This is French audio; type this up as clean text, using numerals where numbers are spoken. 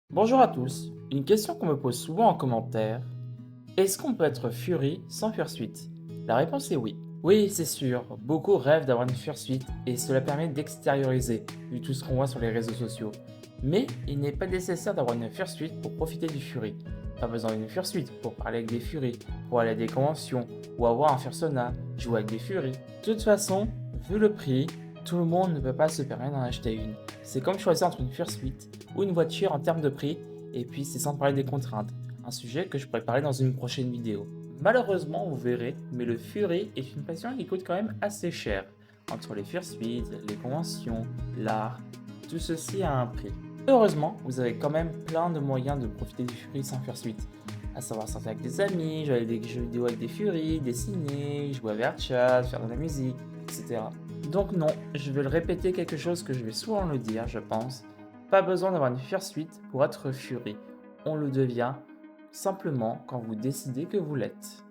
Bonjour à tous, une question qu'on me pose souvent en commentaire. Est-ce qu'on peut être Fury sans Fursuit? La réponse est oui. Oui, c'est sûr, beaucoup rêvent d'avoir une Fursuit et cela permet d'extérioriser, vu tout ce qu'on voit sur les réseaux sociaux. Mais il n'est pas nécessaire d'avoir une Fursuit pour profiter du Fury. Pas besoin d'une Fursuit pour parler avec des Furies, pour aller à des conventions, ou avoir un Fursona, jouer avec des Furies. De toute façon, vu le prix, tout le monde ne peut pas se permettre d'en acheter une. C'est comme choisir entre une Fursuit ou une voiture en termes de prix, et puis c'est sans parler des contraintes, un sujet que je pourrais parler dans une prochaine vidéo. Malheureusement, vous verrez, mais le Fury est une passion qui coûte quand même assez cher. Entre les Fursuits, les conventions, l'art, tout ceci a un prix. Heureusement, vous avez quand même plein de moyens de profiter du Fury sans Fursuit. À savoir sortir avec des amis, jouer à des jeux vidéo avec des Fury, dessiner, jouer à VRChat, faire de la musique, etc. Donc non, je vais le répéter quelque chose que je vais souvent le dire, je pense. Pas besoin d'avoir une Fursuit pour être Fury. On le devient simplement quand vous décidez que vous l'êtes.